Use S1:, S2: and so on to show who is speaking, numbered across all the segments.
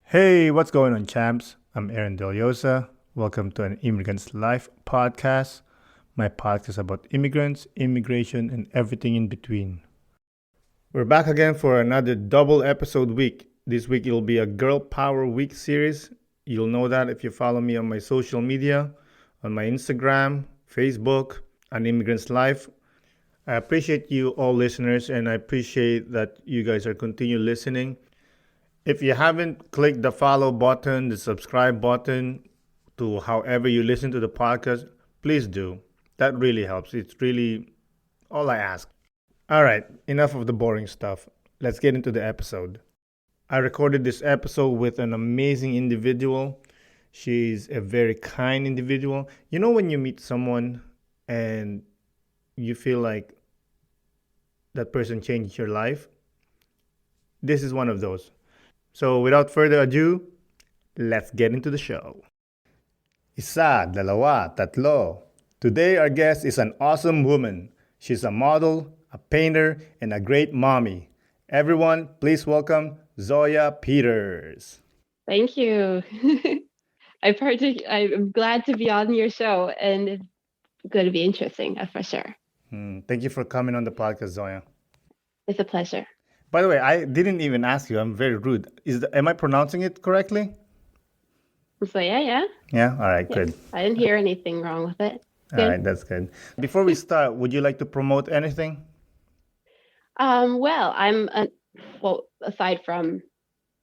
S1: Hey, what's going on, champs? I'm Aaron Deliosa. Welcome to an Immigrant's Life podcast. My podcast about immigrants, immigration, and everything in between. We're back again for another double episode week. This week it'll be a Girl Power Week series. You'll know that if you follow me on my social media, on my Instagram, Facebook, and Immigrant's Life. I appreciate you all listeners, and I appreciate that you guys are continue listening. If you haven't clicked the follow button, the subscribe button to however you listen to the podcast, please do. That really helps. It's really all I ask. All right, enough of the boring stuff. Let's get into the episode. I recorded this episode with an amazing individual. She's a very kind individual. You know, when you meet someone and you feel like that person changed your life? This is one of those. So without further ado, let's get into the show. Isa, dalawa, tatlo. Today our guest is an awesome woman. She's a model, a painter, and a great mommy. Everyone, please welcome Zoïa Peters.
S2: Thank you. I'm glad to be on your show, and it's going to be interesting, for sure.
S1: Thank you for coming on the podcast, Zoya.
S2: It's a pleasure.
S1: By the way, I didn't even ask you. I'm very rude. Am I pronouncing it correctly?
S2: So yeah.
S1: Yeah. All right.
S2: Yeah.
S1: Good.
S2: I didn't hear anything wrong with it.
S1: All right. That's good. Before we start, would you like to promote anything?
S2: Well, aside from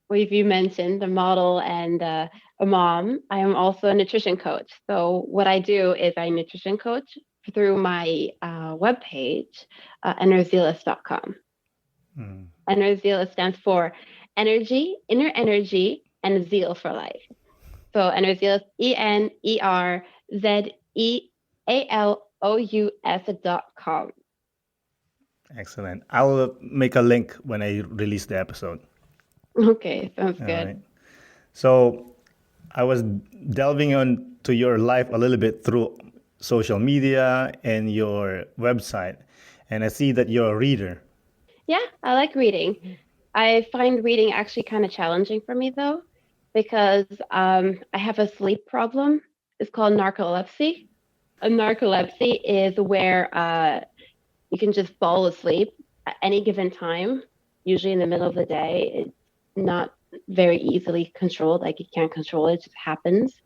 S2: what you mentioned, a model and a mom, I am also a nutrition coach. So what I do is I nutrition coach through my webpage, enerzealous.com. Zealot stands for energy, inner energy, and zeal for life. So Enerzealous, ENERZEALOUS.com.
S1: Excellent. I will make a link when I release the episode.
S2: Okay, sounds
S1: All
S2: good.
S1: right. So I was delving into your life a little bit through social media and your website, and I see that you're a reader.
S2: Yeah, I like reading. I find reading actually kind of challenging for me though, because I have a sleep problem. It's called narcolepsy. A narcolepsy is where you can just fall asleep at any given time, usually in the middle of the day. It's not very easily controlled. Like you can't control it, it just happens.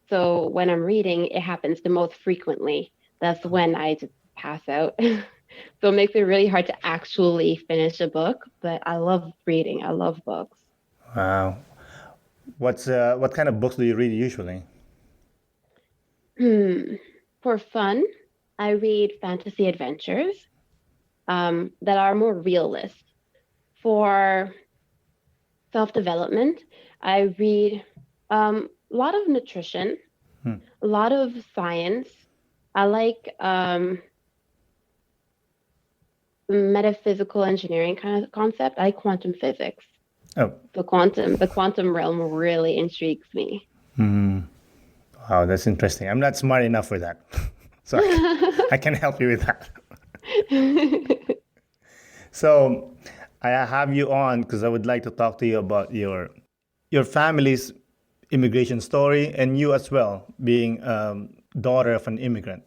S2: So when I'm reading, it happens the most frequently. That's when I just pass out. So it makes it really hard to actually finish a book, but I love reading. I love books.
S1: Wow. What kind of books do you read usually?
S2: For fun, I read fantasy adventures that are more realist. For self-development, I read a lot of nutrition, a lot of science. I like metaphysical engineering kind of concept. I like quantum physics.
S1: Oh,
S2: The quantum realm really intrigues me.
S1: wow, that's interesting. I'm not smart enough for that, so I can help you with that. So I have you on because I would like to talk to you about your family's immigration story and you as well, being daughter of an immigrant.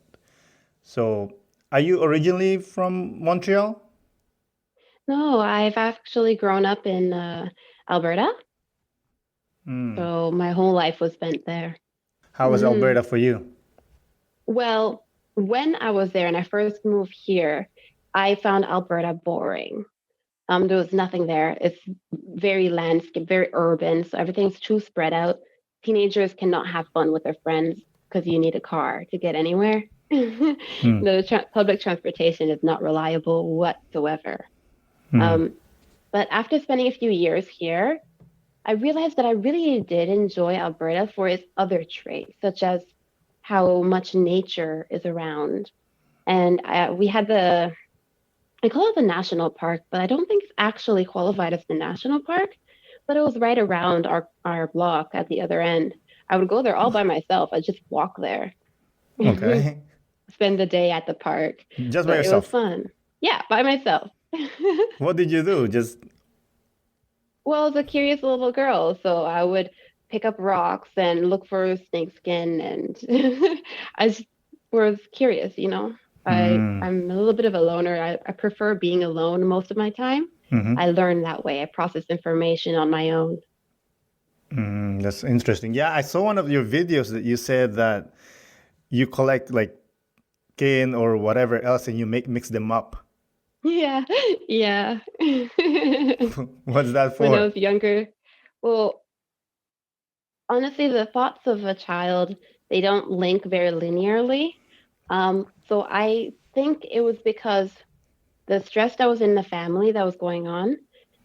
S1: So, are you originally from Montreal?
S2: No, I've actually grown up in Alberta, so my whole life was spent there.
S1: How was Alberta for you?
S2: Well, when I was there and I first moved here, I found Alberta boring. There was nothing there. It's very landscape, very urban, so everything's too spread out. Teenagers cannot have fun with their friends because you need a car to get anywhere. The public transportation is not reliable whatsoever. But after spending a few years here, I realized that I really did enjoy Alberta for its other traits, such as how much nature is around. And we had I call it the national park, but I don't think it's actually qualified as the national park, but it was right around our block at the other end. I would go there all by myself. I'd just walk there,
S1: Okay.
S2: spend the day at the park,
S1: Just by
S2: but it was
S1: yourself.
S2: fun. Yeah, by myself.
S1: What did you do? Just
S2: Well, I was a curious little girl, so I would pick up rocks and look for snake skin, and I just was curious, you know.
S1: Mm,
S2: I'm a little bit of a loner. I prefer being alone most of my time.
S1: mm-hmm.
S2: I learn that way. I process information on my own.
S1: That's interesting. Yeah, I saw one of your videos that you said that you collect like cane or whatever else and you make mix them up.
S2: Yeah, yeah.
S1: What's that
S2: When I
S1: for?
S2: was younger, well, honestly, the thoughts of a child, they don't link very linearly. So I think it was because the stress that was in the family that was going on,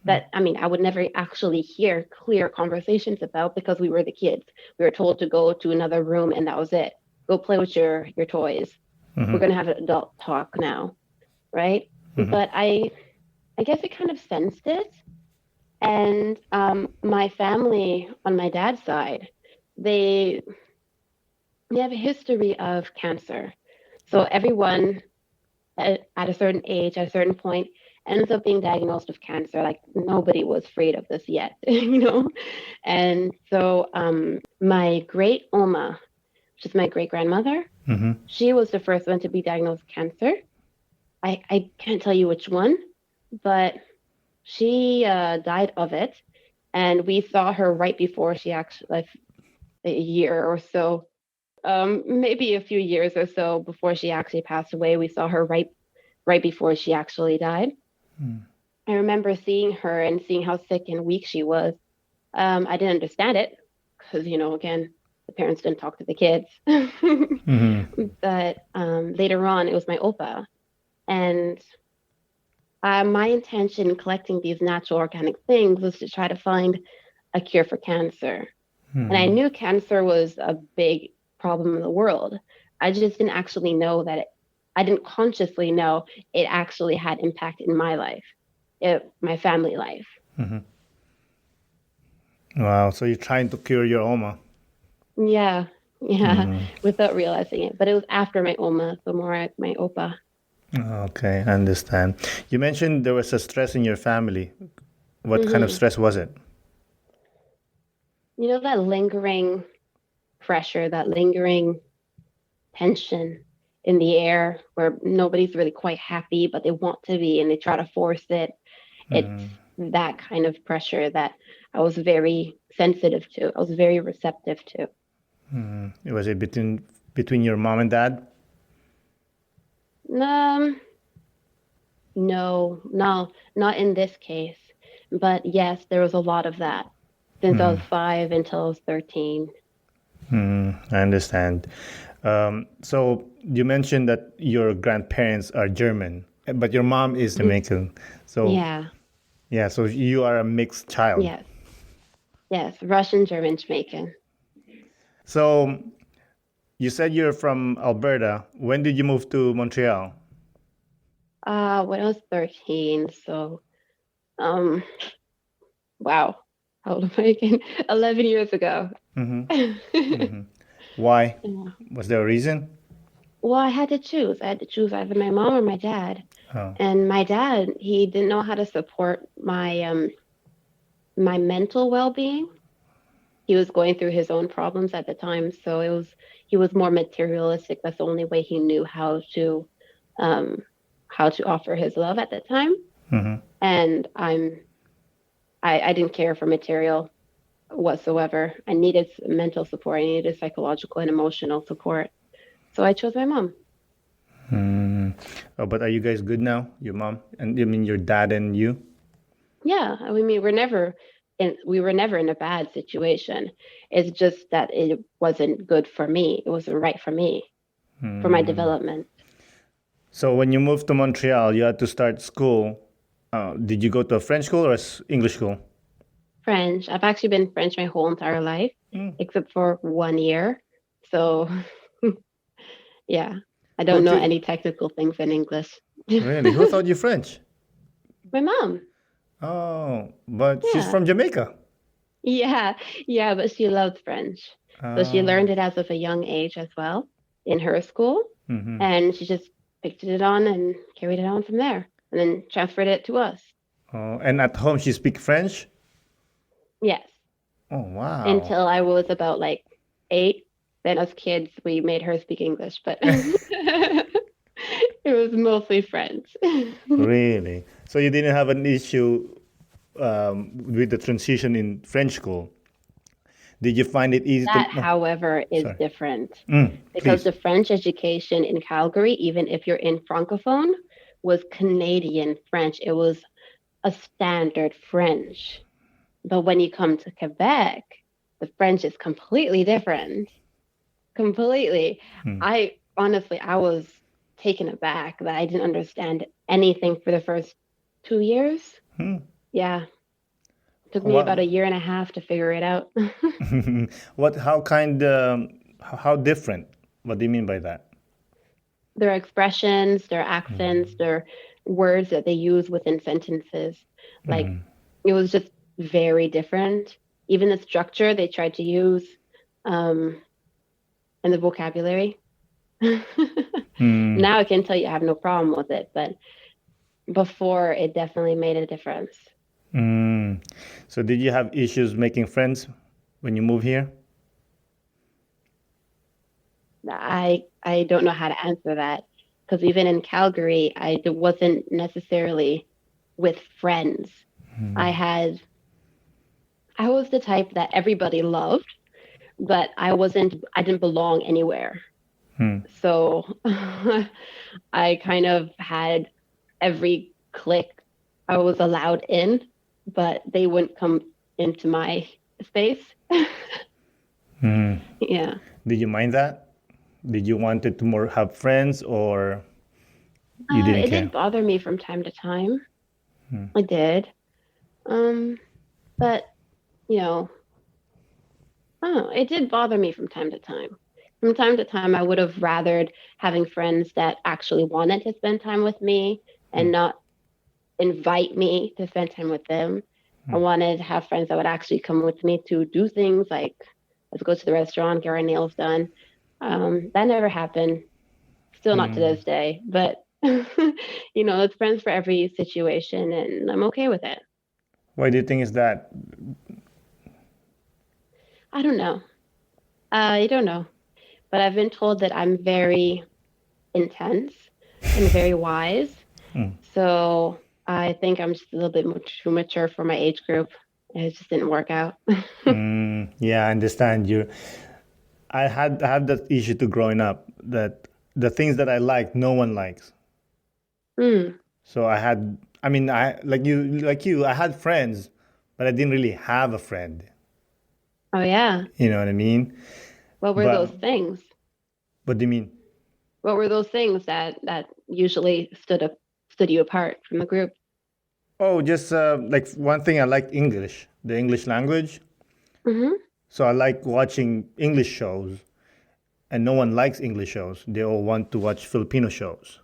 S2: that I mean, I would never actually hear clear conversations about because we were the kids. We were told to go to another room and that was it. Go play with your toys. We're
S1: Mm-hmm.
S2: gonna have an adult talk now, right?
S1: Mm-hmm.
S2: But I guess I kind of sensed it. And my family on my dad's side, they they have a history of cancer. So everyone at a certain age, at a certain point, ends up being diagnosed with cancer. Like nobody was afraid of this yet, you know? And so my great Oma, which is my great grandmother,
S1: Mm-hmm.
S2: she was the first one to be diagnosed with cancer. I can't tell you which one, but she died of it. And we saw her right before she actually, like a year or so, maybe a few years or so before she actually passed away. We saw her right before she actually died. I remember seeing her and seeing how sick and weak she was. I didn't understand it because, you know, again, the parents didn't talk to the kids.
S1: Mm-hmm.
S2: But later on, it was my opa. And my intention in collecting these natural organic things was to try to find a cure for cancer. And I knew cancer was a big problem in the world. I just didn't actually know that I didn't consciously know it actually had impact in my life, my family life.
S1: Mm-hmm. Wow, so you're trying to cure your Oma.
S2: Yeah, yeah,
S1: Mm.
S2: without realizing it. But it was after my Oma, so more like my Opa.
S1: Okay, I understand. You mentioned there was a stress in your family. What kind of
S2: Hmm.
S1: stress was it?
S2: You know, that lingering pressure, that lingering tension in the air where nobody's really quite happy, but they want to be and they try to force it. It's
S1: Mm.
S2: that kind of pressure that I was very sensitive to. I was very receptive to.
S1: Was it between your mom and dad?
S2: Um, no, no, not in this case. But yes, there was a lot of that since I was 5 until I was 13.
S1: I understand. So you mentioned that your grandparents are German, but your mom is
S2: Mhm.
S1: Jamaican. So
S2: Yeah,
S1: yeah, so you are a mixed child.
S2: yes, yes, Russian, German, Jamaican.
S1: So you said you're from Alberta. When did you move to Montreal?
S2: When I was 13, so um, wow, how old am I again? 11 years ago.
S1: Why?
S2: Yeah.
S1: Was there a reason?
S2: Well, I had to choose. I had to choose either my mom or my dad.
S1: Oh.
S2: And my dad, he didn't know how to support my mental well-being. He was going through his own problems at the time, so he was more materialistic. That's the only way he knew um how to offer his love at that time. And I didn't care for material whatsoever. I needed mental support. I needed psychological and emotional support. So I chose my mom.
S1: Oh, but are you guys good now? Your mom and I mean your dad and you?
S2: Yeah, I mean, we were never in a bad situation. It's just that it wasn't good for me. It wasn't right for me, for my development.
S1: So when you moved to Montreal, you had to start school. Did you go to a French school or English school?
S2: French. I've actually been French my whole entire life, except for 1 year. So yeah, I don't
S1: Who
S2: know
S1: t-
S2: any technical things in English.
S1: Really? Who taught you French?
S2: My mom.
S1: Oh, but she's
S2: Yeah.
S1: from Jamaica.
S2: Yeah. Yeah, but she loves French. So she
S1: Oh.
S2: learned it as of a young age as well in her school. And she just picked it on and carried it on from there and then transferred it to us.
S1: Oh, and at home she speak French?
S2: Yes,
S1: Oh, wow.
S2: until I was about like 8. Then as kids, we made her speak English, but it was mostly French.
S1: Really? So you didn't have an issue with the transition in French school? Did you find it easy to?
S2: That,
S1: Oh,
S2: however, is
S1: sorry.
S2: different because
S1: Please.
S2: the French education in Calgary, even if you're in Francophone, was Canadian French. It was a standard French. But when you come to Quebec, the French is completely different. Completely. I honestly, I was taken aback that I didn't understand anything for the first 2 years. Yeah. Took me about
S1: What?
S2: a year and a half to figure it out.
S1: What? How kind? How different? What do you mean by that?
S2: Their expressions, their accents, their words that they use within sentences. Like it was just very different. Even the structure they tried to use, and the vocabulary. Now I can tell you I have no problem with it, but before it definitely made a difference.
S1: So did you have issues making friends when you moved here?
S2: I don't know how to answer that because even in Calgary, wasn't necessarily with friends. I was the type that everybody loved, but I didn't belong anywhere. So I kind of had every clique I was allowed in, but they wouldn't come into my space. Yeah.
S1: Did you mind that? Did you wanted to more have friends or you didn't
S2: It
S1: care?
S2: did bother me from time to time. I did. But you know, I don't know, it did bother me from time to time. From time to time, I would have rathered having friends that actually wanted to spend time with me and not invite me to spend time with them. I wanted to have friends that would actually come with me to do things like let's go to the restaurant, get our nails done. That never happened. Still not to this day, but it's friends for every situation, and I'm okay with it.
S1: Why do you think is that?
S2: I don't know. I don't know, but I've been told that I'm very intense and very wise. So I think I'm just a little bit too mature for my age group. It just didn't work out.
S1: Yeah, I understand you. I have that issue to growing up that the things that I like, no one likes.
S2: Mm.
S1: So I mean, I like you, I had friends, but I didn't really have a friend.
S2: Oh yeah.
S1: You know what I mean?
S2: What were those
S1: But
S2: things?
S1: what do you mean?
S2: What were those things that usually stood you apart from the group?
S1: Oh, just like one thing I like English, the English language.
S2: Mm-hmm.
S1: So I like watching English shows, and no one likes English shows. They all want to watch Filipino shows,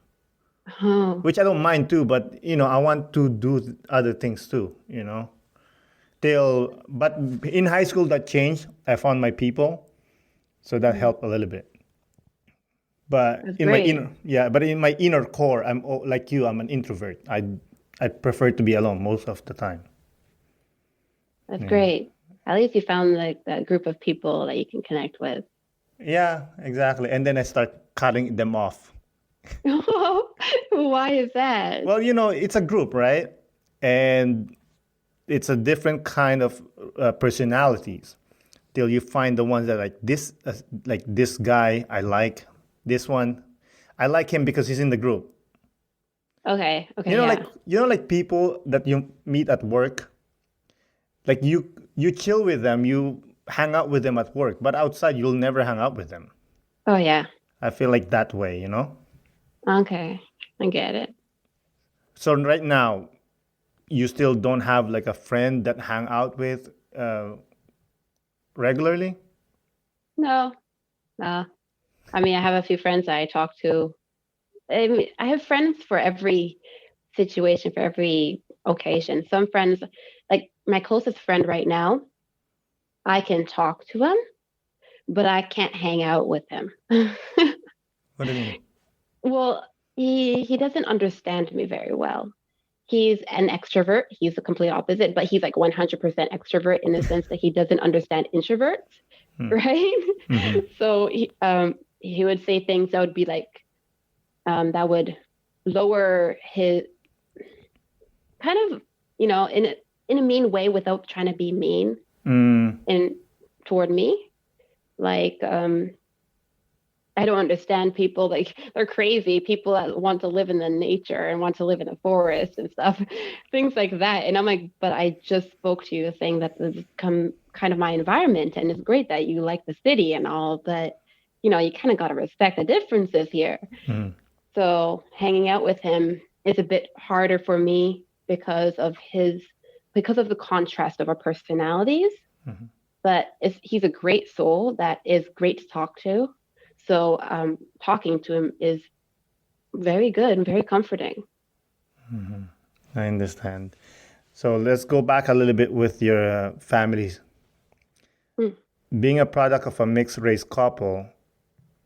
S2: Oh.
S1: which I don't mind too. But I want to do other things too. But in high school that changed. I found my people, so that helped a little bit. But
S2: That's
S1: in my
S2: great.
S1: inner, yeah, but in my inner core, like you. I'm an introvert. I prefer to be alone most of the time.
S2: That's
S1: Yeah.
S2: great. At least you found like that group of people that you can connect with.
S1: Yeah, exactly. And then I start cutting them off.
S2: Why is that?
S1: Well, it's a group, right? And it's a different kind of personalities till you find the ones that like this guy I like. This one I like him because he's in the group.
S2: Okay.
S1: You
S2: Okay.
S1: know,
S2: Yeah.
S1: like people that you meet at work, like you chill with them, you hang out with them at work, but outside you'll never hang out with them.
S2: Oh yeah.
S1: I feel like that way.
S2: Okay. I get it.
S1: So right now, you still don't have like a friend that hang out with regularly?
S2: No. No. I mean, I have a few friends that I talk to. I have friends for every situation, for every occasion. Some friends, like my closest friend right now, I can talk to him, but I can't hang out with him.
S1: What do you mean?
S2: Well, he doesn't understand me very well. he's an extrovert. He's the complete opposite, but he's like 100% extrovert in the sense that he doesn't understand introverts,
S1: Hmm.
S2: right?
S1: Hmm.
S2: So he would say things that would be like, that would lower his kind of, in a mean way without trying to be mean
S1: Mm.
S2: in toward me. Like, I don't understand people, like they're crazy people that want to live in the nature and want to live in the forest and stuff, things like that. And I'm like, but I just spoke to you saying that this is kind of my environment, and it's great that you like the city and all, but you kind of got to respect the differences here.
S1: Mm.
S2: So hanging out with him is a bit harder for me because of the contrast of our personalities.
S1: Hmm.
S2: But he's a great soul that is great to talk to. So talking to him is very good and very comforting.
S1: Hmm. I understand. So let's go back a little bit with your families.
S2: Hmm.
S1: Being a product of a mixed race couple,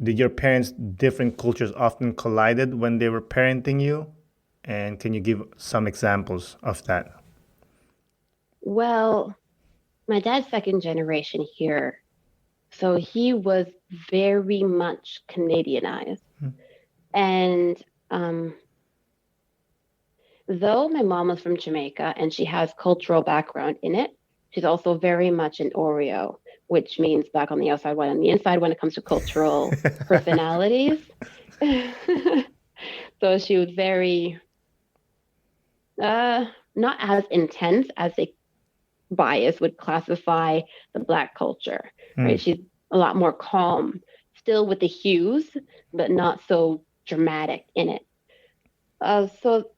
S1: did your parents' different cultures often collided when they were parenting you? And can you give some examples of that?
S2: Well, my dad's second generation here. So he was very much Canadianized.
S1: Mm.
S2: And though my mom was from Jamaica and she has cultural background in it, she's also very much an Oreo, which means back on the outside, one on the inside when it comes to cultural personalities. So she was very not as intense as a bias would classify the Black culture, right?
S1: Mm.
S2: She's a lot more calm, still with the hues, but not so dramatic in it.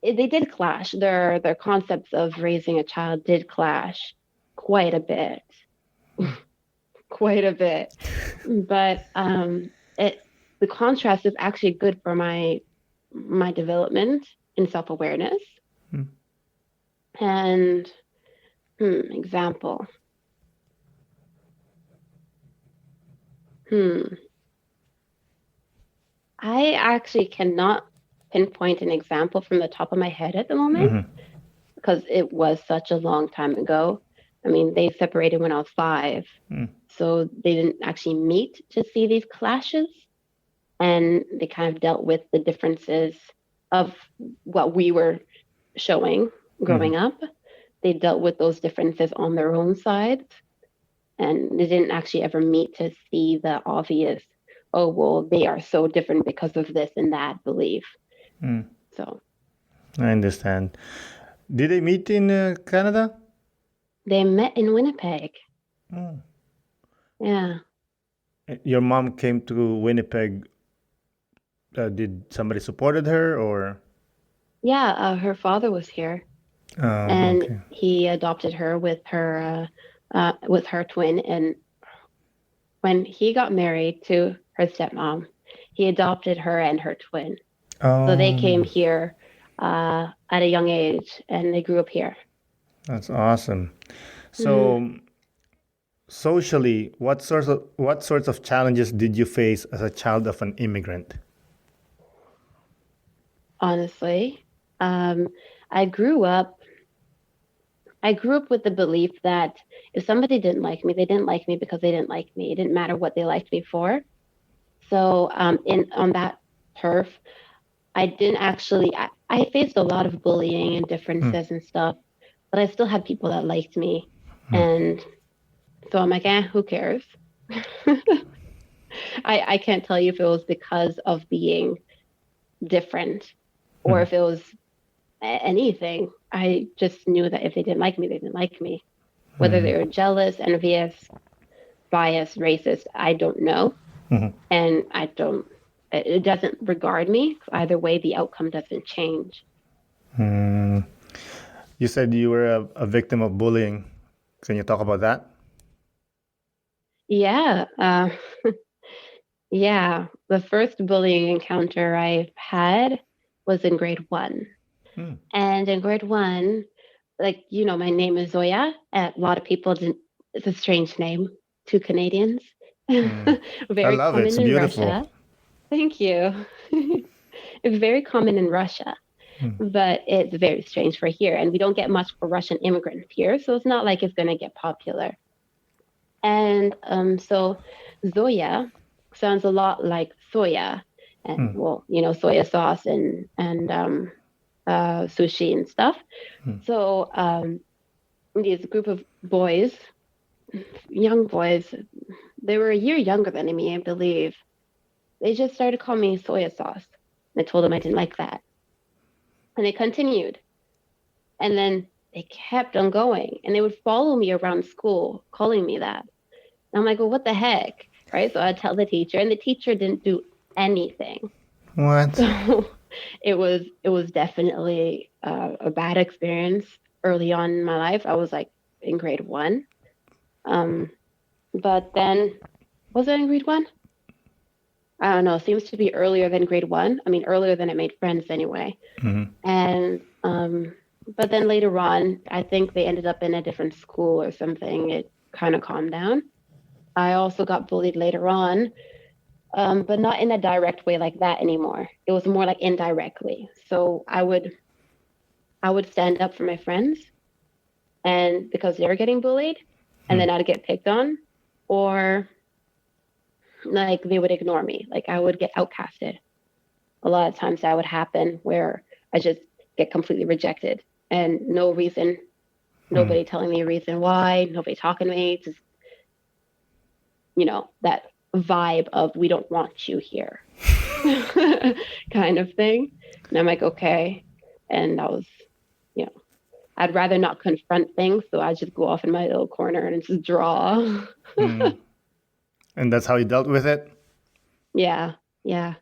S2: They did clash. Their concepts of raising a child did clash quite a bit, quite a bit. But the contrast is actually good for my development in self-awareness.
S1: Mm.
S2: And example. I actually cannot pinpoint an example from the top of my head at the moment
S1: Mhm.
S2: because it was such a long time ago. I mean, they separated when I was 5,
S1: Mm.
S2: so they didn't actually meet to see these clashes, and they kind of dealt with the differences of what we were showing
S1: Mhm.
S2: growing up. They dealt with those differences on their own sides, and they didn't actually ever meet to see the obvious, oh, well, they are so different because of this and that belief.
S1: Mm.
S2: So
S1: I understand. Did they meet in Canada?
S2: they met in Winnipeg.
S1: Oh.
S2: Yeah.
S1: Your mom came to Winnipeg. Did somebody supported her or?
S2: Yeah. Her father was here,
S1: Oh,
S2: and
S1: okay.
S2: he adopted her with her twin. And when he got married to her stepmom, he adopted her and her twin. So they came
S1: Oh,
S2: here at a young age, and they grew up here.
S1: that's awesome.
S2: Mhm.
S1: So, socially, what sorts of challenges did you face as a child of an immigrant?
S2: Honestly, um, I grew up. I grew up with the belief that if somebody didn't like me, they didn't like me because they didn't like me. It didn't matter what they liked me for. So, in on that turf, I didn't actually. I faced a lot of bullying and
S1: Mm.
S2: differences and stuff, but I still had people that liked me,
S1: Mm.
S2: and so I'm like, who cares? I can't tell you if it was because of being different or
S1: Mm.
S2: if it was anything. I just knew that if they didn't like me, they didn't like me. Whether they
S1: Mm.
S2: were jealous, envious, biased, racist, I don't know.
S1: Mhm.
S2: And it doesn't regard me. Either way, the outcome doesn't change.
S1: Mm. You said you were a victim of bullying. Can you talk about that?
S2: Yeah. Yeah. The first bullying encounter I've had was in grade 1.
S1: Mm.
S2: And in grade 1, like, my name is Zoya. A lot of people didn't, it's a strange name to Canadians.
S1: Mm. I
S2: Very
S1: love it.
S2: common
S1: It's
S2: in
S1: beautiful.
S2: Russia. Thank you. It's very common in Russia.
S1: Hmm.
S2: but it's very strange for here. And we don't get much for Russian immigrants here, so it's not like it's going to get popular. And so Zoya sounds a lot like soya, and
S1: Hmm.
S2: well, soya sauce and sushi and stuff.
S1: Hmm.
S2: So these group of boys, young boys, they were a year younger than me, I believe. They just started calling me soya sauce. I told them I didn't like that. And they continued. And then they kept on going. And they would follow me around school calling me that. And I'm like, well, what the heck? Right. So I'd tell the teacher, and the teacher didn't do anything.
S1: What?
S2: So it was definitely a bad experience early on in my life. I was like in grade one. Um, but then was it in grade one? I don't know. Seems to be earlier than grade one. I mean, earlier than I made friends anyway.
S1: Hmm.
S2: And but then later on, I think they ended up in a different school or something. It kind of calmed down. I also got bullied later on, but not in a direct way like that anymore. It was more like indirectly. So I would stand up for my friends, and because they were getting bullied, and
S1: Hmm.
S2: then I'd get picked on, or like they would ignore me. Like I would get outcasted. A lot of times that would happen where I just get completely rejected and no reason,
S1: Hmm.
S2: nobody telling me a reason why, nobody talking to me, just, that vibe of we don't want you here kind of thing. And I'm like, okay. And I was, you know, I'd rather not confront things. So I just go off in my little corner and just draw.
S1: Hmm. And that's how you dealt with it
S2: Yeah. Yeah.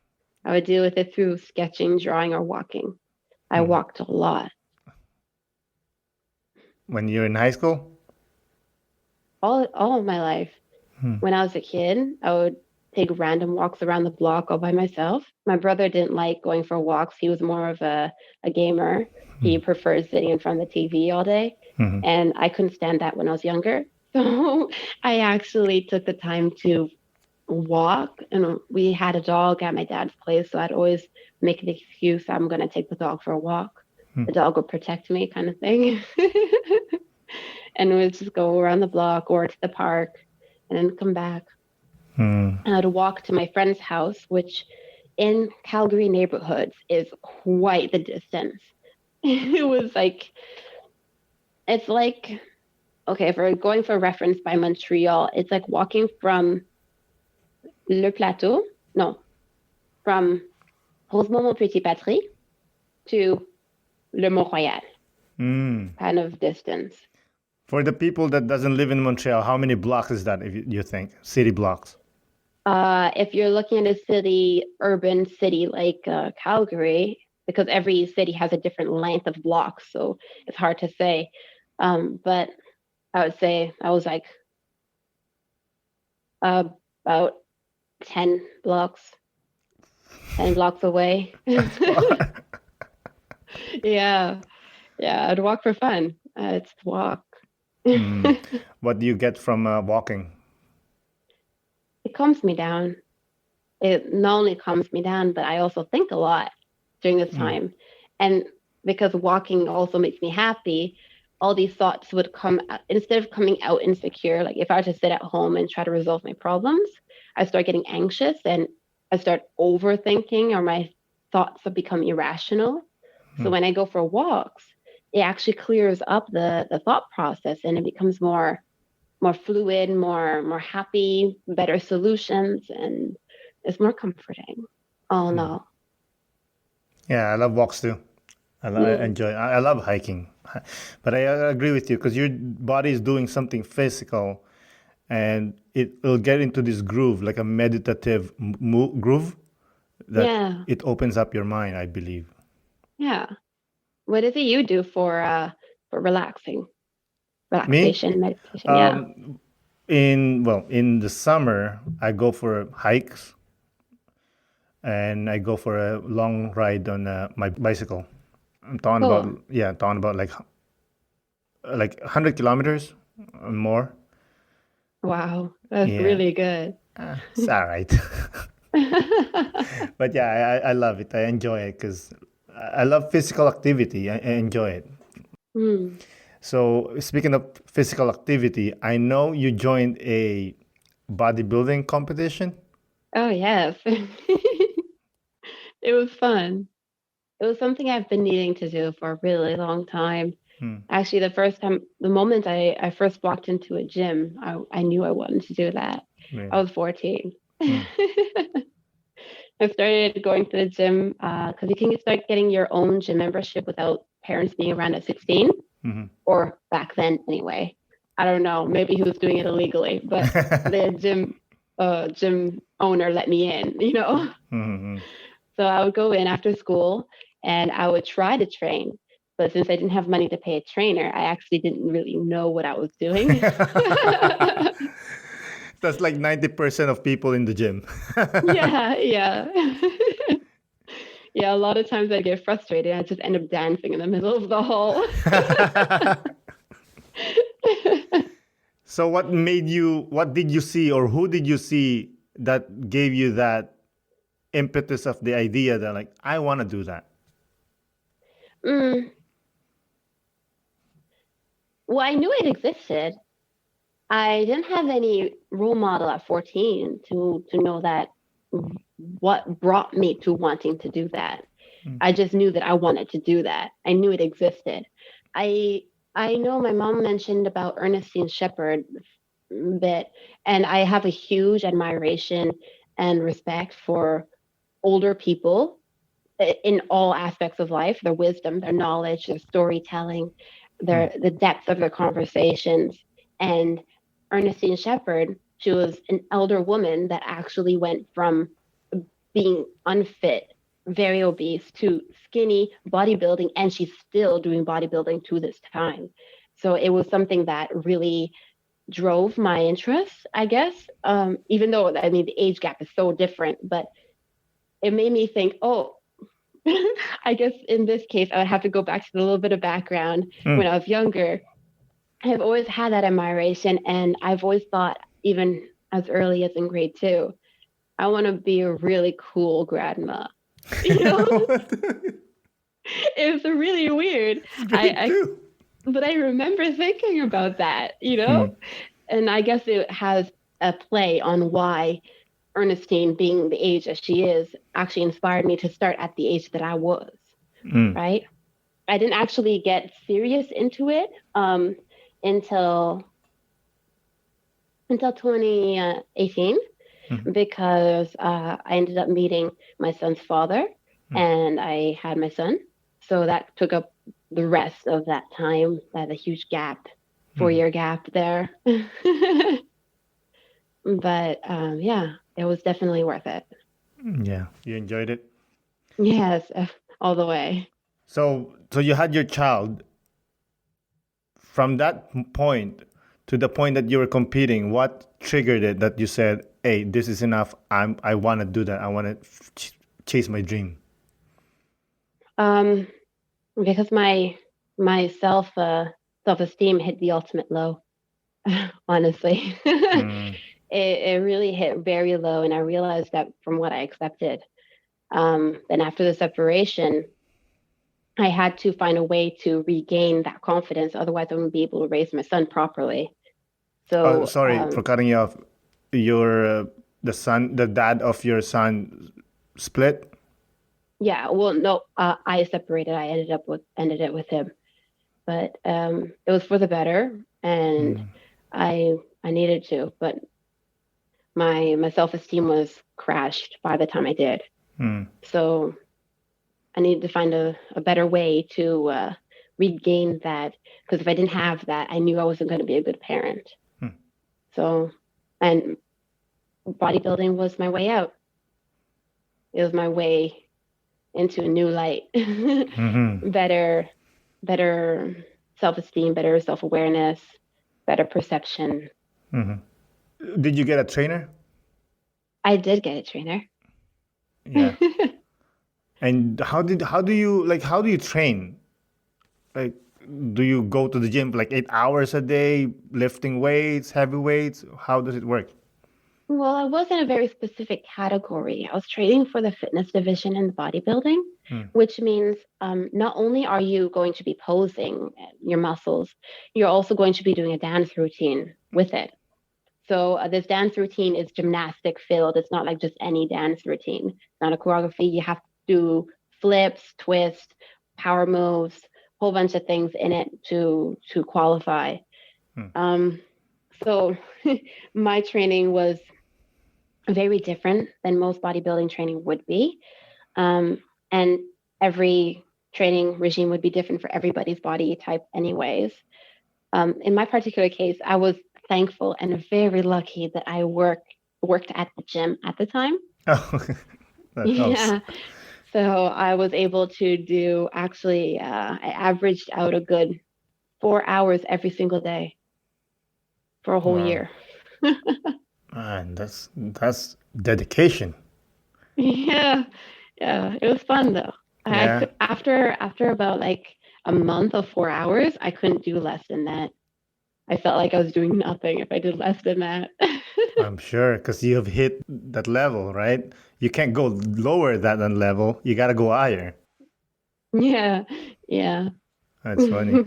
S2: I would deal with it through sketching, drawing, or walking. I
S1: Hmm.
S2: walked a lot.
S1: when you're in high school.
S2: All of my life.
S1: Hmm.
S2: When I was a kid, I would take random walks around the block all by myself. My brother didn't like going for walks. He was more of a gamer.
S1: Hmm.
S2: He preferred sitting in front of the TV all day.
S1: Hmm.
S2: And I couldn't stand that when I was younger. So I actually took the time to walk. And we had a dog at my dad's place. So I'd always make an excuse, I'm going to take the dog for a walk.
S1: Hmm.
S2: The dog would protect me, kind of thing. And we'd just go around the block or to the park and then come back.
S1: Hmm.
S2: And I'd walk to my friend's house, which in Calgary neighborhoods is quite the distance. It was like, it's like, okay, if we're going for reference by Montreal, it's like walking from Le Plateau, no, from Rosemont-Petit-Patrie to Le Mont-Royal,
S1: Hmm.
S2: kind of distance.
S1: For the people that doesn't live in Montreal, how many blocks is that? If you think city blocks?
S2: If you're looking at a city, urban city like Calgary, because every city has a different length of blocks, so it's hard to say. But I would say I was like about 10 blocks, 10 blocks away.
S1: That's far.
S2: Yeah, yeah, I'd walk for fun. It's walk.
S1: Hmm. What do you get from walking?
S2: It calms me down. It not only calms me down, but I also think a lot during this
S1: Hmm.
S2: time. And because walking also makes me happy, all these thoughts would come out, instead of coming out insecure. Like if I were to sit at home and try to resolve my problems, I start getting anxious and I start overthinking, or my thoughts have become irrational. So
S1: Hmm.
S2: when I go for walks, it actually clears up the thought process, and it becomes more fluid, more happy, better solutions, and it's more comforting. Oh
S1: Hmm.
S2: no.
S1: Yeah, I love walks too. I
S2: Mm,
S1: enjoy. I love hiking, but I agree with you because your body is doing something physical, and it will get into this groove, like a meditative groove, that
S2: yeah.
S1: it opens up your mind. I believe.
S2: Yeah. What is it you do for
S1: Me,
S2: relaxation, meditation? Yeah.
S1: um, in the summer, I go for hikes and I go for a long ride on my bicycle. I'm talking about
S2: Cool.
S1: yeah, talking about like 100 kilometers or more.
S2: Wow. That's
S1: Yeah,
S2: really good.
S1: it's all right. But yeah, I love it. I enjoy it because I love physical activity. I enjoy it.
S2: Hmm.
S1: So speaking of physical activity, I know you joined a bodybuilding competition.
S2: Oh, yes. It was fun. It was something I've been needing to do for a really long time.
S1: Hmm.
S2: Actually, the moment I first walked into a gym, I knew I wanted to do that. I
S1: Really?
S2: was 14.
S1: Hmm.
S2: I started going to the gym because you can start getting your own gym membership without parents being around at 16,
S1: Hmm.
S2: or back then anyway. I don't know. Maybe he was doing it illegally, but the gym owner let me in, you know?
S1: Hmm.
S2: So I would go in after school and I would try to train. But since I didn't have money to pay a trainer, I actually didn't really know what I was doing.
S1: That's like 90% of people in the gym.
S2: Yeah, yeah. Yeah, a lot of times I get frustrated. I just end up dancing in the middle of the hall.
S1: So what did you see or who did you see that gave you that impetus of the idea that like, I want to do that?
S2: Mm, well, I knew it existed. I didn't have any role model at 14 to know that what brought me to wanting to do that.
S1: Mm.
S2: I just knew that I wanted to do that. I knew it existed. I I know my mom mentioned about Ernestine Shepherd a bit, and I have a huge admiration and respect for older people in all aspects of life, their wisdom, their knowledge, their storytelling,
S1: Mm.
S2: the depth of their conversations. And Ernestine Shepherd, she was an elder woman that actually went from being unfit, very obese, to skinny bodybuilding, and she's still doing bodybuilding to this time. So it was something that really drove my interest, I guess. Even though I mean the age gap is so different, but it made me think, oh, I guess in this case, I would have to go back to a little bit of background. When
S1: Mm.
S2: I was younger, I've always had that admiration, and I've always thought, even as early as in grade two, I want to be a really cool grandma. You know, it was really weird.
S1: It's great
S2: I,
S1: too.
S2: but I remember thinking about that,
S1: Mm.
S2: and I guess it has a play on why Ernestine, being the age that she is, actually inspired me to start at the age that I was,
S1: Mm.
S2: right? I didn't actually get serious into it until 2018
S1: Mm.
S2: because I ended up meeting my son's father
S1: Mm.
S2: and I had my son. So that took up the rest of that time. I had a huge gap,
S1: Mm.
S2: 4 year gap there. But yeah, it was definitely worth it.
S1: Yeah, you enjoyed it.
S2: Yes, all the way.
S1: So you had your child. From that point to the point that you were competing, what triggered it that you said, "Hey, this is enough. I want to do that. I want to chase my dream."
S2: Um, because my self esteem hit the ultimate low. Honestly,
S1: Mm.
S2: it really hit very low, and I realized that from what I accepted. Then after the separation, I had to find a way to regain that confidence. Otherwise, I wouldn't be able to raise my son properly.
S1: Oh,
S2: So,
S1: sorry for cutting you off. Your the dad of your son split.
S2: yeah, well, no, I separated. I ended it with him, but it was for the better, and
S1: Mm.
S2: I needed to. But my self esteem was crashed by the time I did.
S1: Mm.
S2: So I needed to find a better way to regain that because if I didn't have that, I knew I wasn't going to be a good parent.
S1: Mm.
S2: So, and bodybuilding was my way out. It was my way into a new light,
S1: Hmm.
S2: better, better self-esteem, better self-awareness, better perception.
S1: Hmm. Did you get a trainer?
S2: I did get a trainer.
S1: Yeah. And how do you train? Like, do you go to the gym for like 8 hours a day, lifting weights, heavy weights? How does it work?
S2: Well, I was in a very specific category. I was training for the fitness division in bodybuilding,
S1: Hmm.
S2: which means not only are you going to be posing your muscles, you're also going to be doing a dance routine with it. So this dance routine is gymnastic filled. It's not like just any dance routine. It's not a choreography. You have to do flips, twists, power moves, whole bunch of things in it to qualify.
S1: Hmm.
S2: So my training was very different than most bodybuilding training would be. And every training regime would be different for everybody's body type, anyways. In my particular case, I was thankful and very lucky that I worked at the gym at the time.
S1: Oh, that helps.
S2: Yeah. So I was able to do actually, I averaged out a good 4 hours every single day for a whole
S1: Wow.
S2: year.
S1: Man, that's dedication.
S2: Yeah. Yeah. It was fun though. I
S1: Yeah,
S2: could, after about like a month of 4 hours, I couldn't do less than that. I felt like I was doing nothing if I did less than that.
S1: I'm sure because you have hit that level, right? You can't go lower than level. You gotta go higher.
S2: Yeah. Yeah.
S1: That's funny.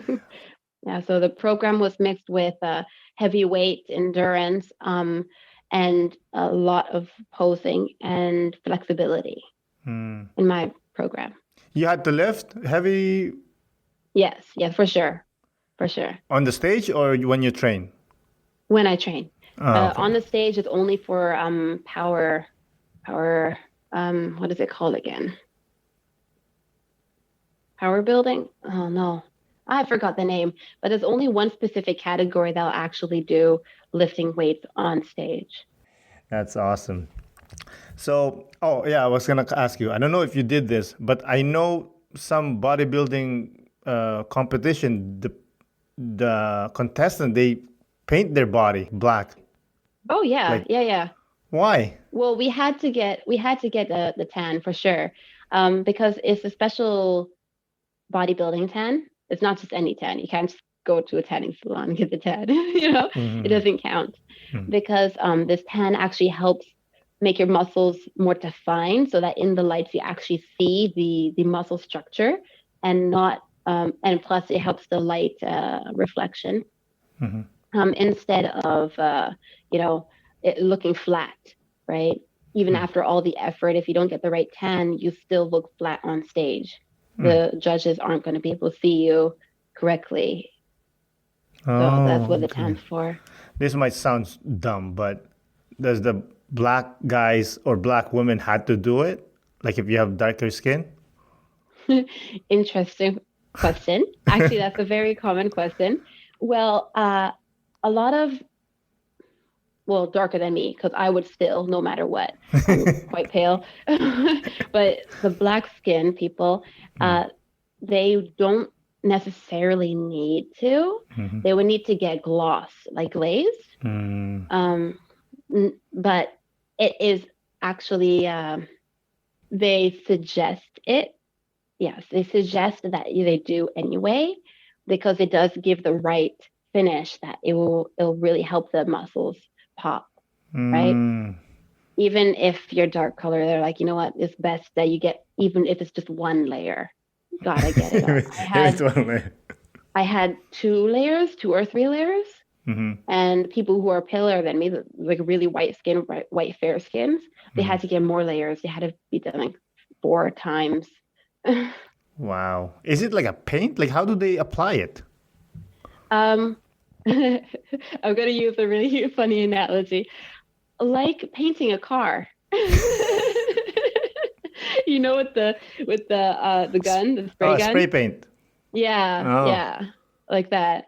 S2: Yeah, so the program was mixed with heavyweight endurance and a lot of posing and flexibility
S1: Hmm.
S2: in my program.
S1: You had to lift heavy
S2: Yes, yeah, for sure, for sure.
S1: on the stage or when you train?
S2: When I train,
S1: Oh, okay.
S2: on the stage, it's only for power. What is it called again? Power building? Oh no, I forgot the name. But there's only one specific category that'll actually do lifting weights on stage.
S1: That's awesome. So, oh yeah, I was gonna ask you. I don't know if you did this, but I know some bodybuilding competition. The contestant they paint their body black.
S2: Oh yeah,
S1: Like
S2: yeah, yeah.
S1: why?
S2: Well, we had to get the tan for sure, because it's a special bodybuilding tan. It's not just any tan. You can't just go to a tanning salon and get the tan. It
S1: Hmm.
S2: doesn't count because this tan actually helps make your muscles more defined, so that in the lights you actually see the muscle structure and not and plus it helps the light reflection
S1: Hmm.
S2: instead of it looking flat, right? Even after all the effort, if you don't get the right tan, you still look flat on stage. The judges aren't going to be able to see you correctly. So that's
S1: Oh,
S2: what the
S1: okay.
S2: tan's for.
S1: This might sound dumb, but does the black guys or black women had to do it? Like if you have darker skin?
S2: Interesting question. Actually, that's a very common question. Well, a lot of well, darker than me, because I would still, no matter what, I'm quite pale. But the black skin people,
S1: Mm,
S2: uh, they don't necessarily need to.
S1: mhm,
S2: They would need to get gloss, like glaze.
S1: mm,
S2: Um, but it is actually, they suggest it. Yes, they suggest that they do anyway, because it does give the right finish that it'll really help the muscles pop, right?
S1: mm.
S2: Even if you're dark color, they're like, you know what, it's best that you get, even if it's just one layer, you gotta get it on. I
S1: If
S2: had
S1: it's one way.
S2: I had 2 layers, 2 or 3 layers,
S1: Mhm,
S2: and people who are paler than me, like really white skin, white fair skins, they
S1: mhm.
S2: had to get more layers. They had to be done like 4 times.
S1: Wow. Is it like a paint? Like how do they apply it?
S2: um, I'm gonna use a really funny analogy, like painting a car. With the gun, the spray
S1: Oh,
S2: gun.
S1: spray paint.
S2: Yeah,
S1: Oh,
S2: yeah, like that.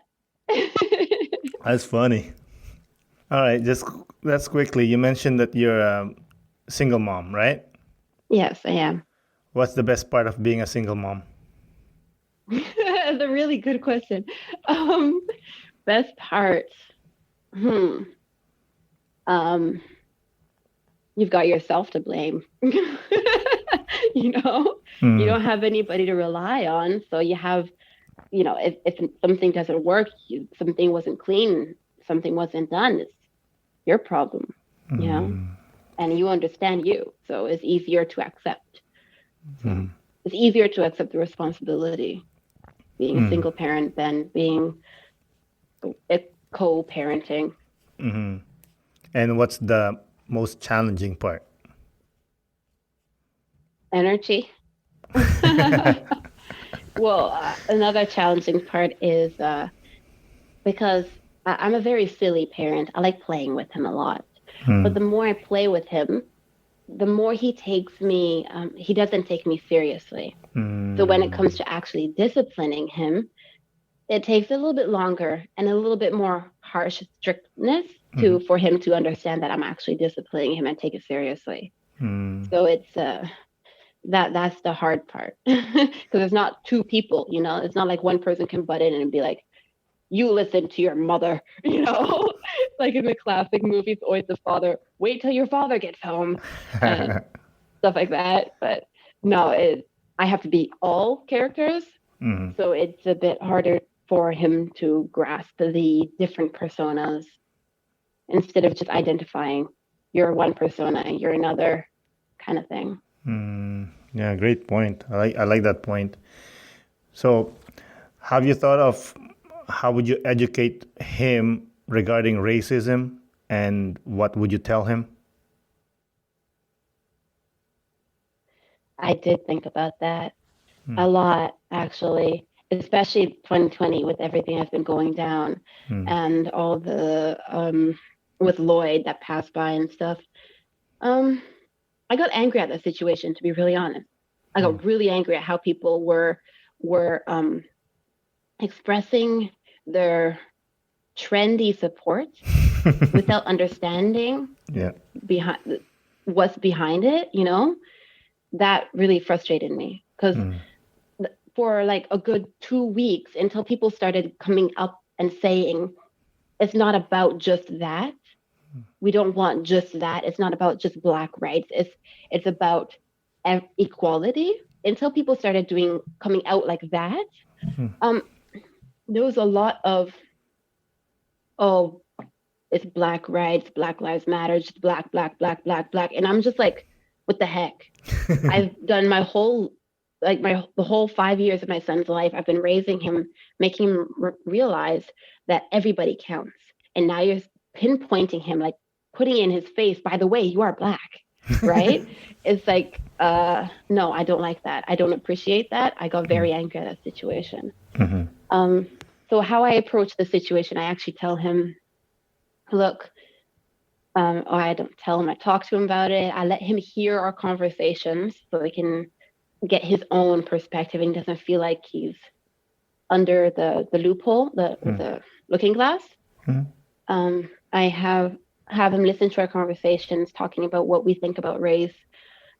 S1: that's funny. All right, just let's quickly. You mentioned that you're a single mom, right?
S2: Yes, I am.
S1: What's the best part of being a single mom?
S2: That's a really good question. Um, Best part. Hmm. Um, you've got yourself to blame. You know, you
S1: Mm,
S2: don't have anybody to rely on, so you have, if something doesn't work, something wasn't clean, something wasn't done, it's your problem. you know, and you understand you. So it's easier to accept. So it's easier to accept the responsibility being a single parent than being a co-parenting.
S1: And what's the most challenging part?
S2: Energy. Well, another challenging part is because I'm a very silly parent. I like playing with him a lot. But the more I play with him, the more he takes me, he doesn't take me seriously. So when it comes to actually disciplining him, it takes a little bit longer and a little bit more harsh strictness for him to understand that I'm actually disciplining him and take it seriously. So it's that's the hard part because it's not two people, you know. It's not like one person can butt in and be like, "You listen to your mother," you know. Like in the classic movies, always the father. Wait till your father gets home, and stuff like that. But no, I have to be all characters, so it's a bit harder for him to grasp the different personas instead of just identifying you're one persona and you're another kind of thing.
S1: Yeah, great point. I like that point. So, have you thought of how would you educate him regarding racism, and what would you tell him?
S2: I did think about that a lot, actually, especially 2020 with everything that's been going down and all the with Lloyd that passed by and stuff. Um, I got angry at the situation, to be really honest. I got really angry at how people were expressing their trendy support without understanding
S1: Yeah.
S2: behind what's behind it, you know. That really frustrated me because for like a good 2 weeks until people started coming up and saying it's not about just that. We don't want just that. It's not about just Black rights. It's about equality. Until people started coming out like that, there was a lot of, oh, it's Black rights, Black Lives Matter, just black, black, black, black, black, and I'm just like, what the heck? I've done my whole the whole 5 years of my son's life. I've been raising him, making him realize that everybody counts, and now you're pinpointing him, like putting in his face, by the way, you are Black, right? It's like, no, I don't like that. I don't appreciate that. I got very angry at that situation. So how I approach the situation, I actually tell him, look, or I don't tell him, I talk to him about it. I let him hear our conversations so he can get his own perspective and doesn't feel like he's under the loophole, the looking glass. I have him listen to our conversations, talking about what we think about race,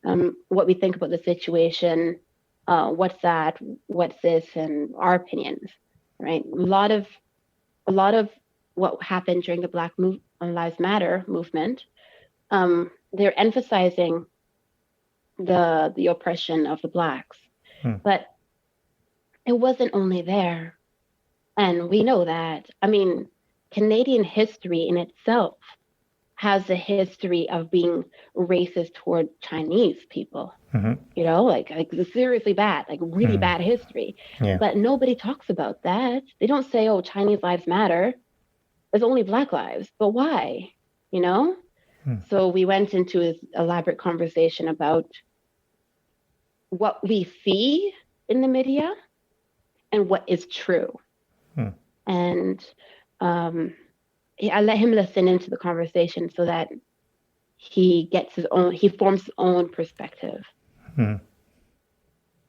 S2: what we think about the situation, what's that, what's this, and our opinions. Right, a lot of what happened during the Black Lives Matter movement. They're emphasizing the oppression of the Blacks, but it wasn't only there, and we know that. I mean, Canadian history in itself has a history of being racist toward Chinese people. You know, like seriously bad, like really bad history.
S1: Yeah.
S2: But nobody talks about that. They don't say, "Oh, Chinese lives matter." It's only Black lives, but why? You know. So we went into this elaborate conversation about what we see in the media and what is true, and I let him listen into the conversation so that he forms his own perspective.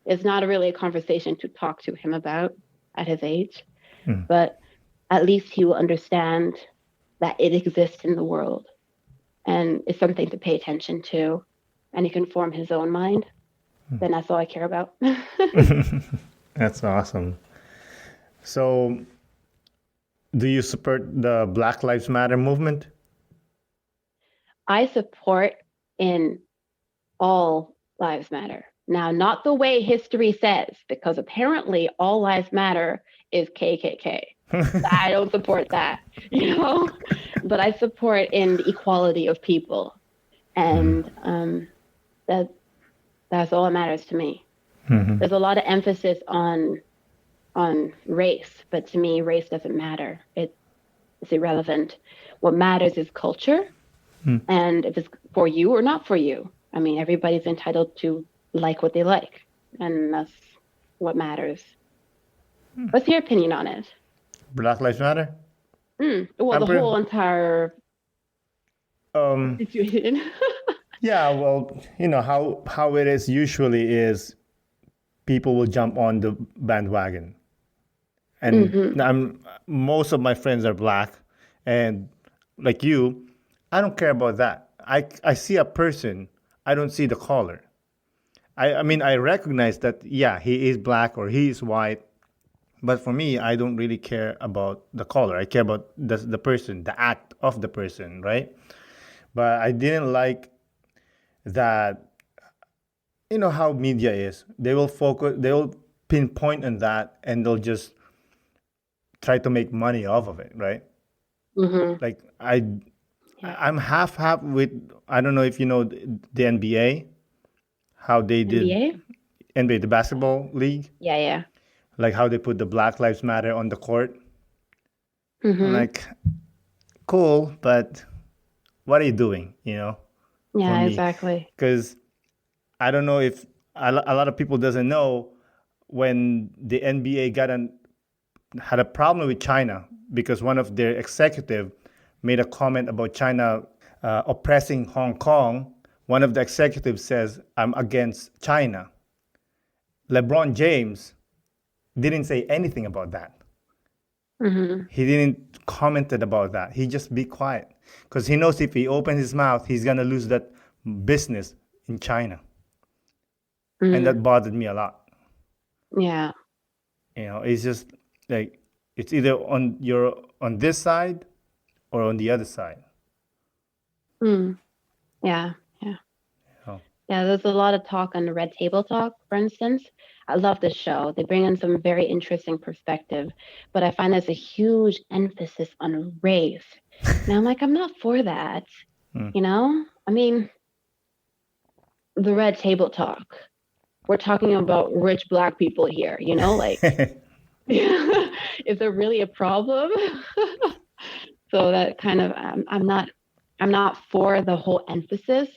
S2: It's not really a conversation to talk to him about at his age, but at least he will understand that it exists in the world and it's something to pay attention to, and he can form his own mind. Then that's all I care about.
S1: That's awesome. So, do you support the Black Lives Matter movement?
S2: I support in all lives matter. Now, not the way history says, because apparently all lives matter is KKK. I don't support that, you know, but I support in the equality of people, and that that's all that matters to me. There's a lot of emphasis on race, but to me, race doesn't matter. It's irrelevant. What matters is culture, and if it's for you or not for you. I mean, everybody's entitled to like what they like, and that's what matters. What's your opinion on it?
S1: Black Lives Matter.
S2: Well,
S1: I'm
S2: the
S1: pretty,
S2: whole entire
S1: um,
S2: situation.
S1: yeah, well, how it is usually is people will jump on the bandwagon, and most of my friends are black, and like you, I don't care about that. I see a person, I don't see the color. I mean, I recognize that, yeah, he is black or he is white, but for me, I don't really care about the color. I care about the person, the act of the person, right? But I didn't like that, how media is. They will pinpoint on that and they'll just try to make money off of it, right?
S2: hmm
S1: Like
S2: Yeah.
S1: I'm half with, I don't know if you know the NBA, how they did
S2: NBA?
S1: NBA, the basketball league,
S2: Yeah, yeah.
S1: like how they put the Black Lives Matter on the court. I'm
S2: hmm
S1: like, cool, but what are you doing, for
S2: Yeah,
S1: me?
S2: exactly.
S1: Because I don't know if a lot of people doesn't know when the NBA had a problem with China because one of their executive made a comment about China oppressing Hong Kong. One of the executives says, "I'm against China." LeBron James didn't say anything about that.
S2: hmm
S1: He didn't commented about that. He just be quiet because he knows if he opens his mouth, he's gonna lose that business in China, and
S2: hmm
S1: that bothered me a lot.
S2: Yeah.
S1: It's just like it's either on this side or on the other side.
S2: Mm. Yeah. Yeah.
S1: Oh.
S2: Yeah, there's a lot of talk on the Red Table Talk, for instance. I love this show. They bring in some very interesting perspective, but I find there's a huge emphasis on race. Now I'm like, I'm not for that. I mean, the Red Table Talk. We're talking about rich black people here, like is there really a problem? So that kind of I'm not for the whole emphasis.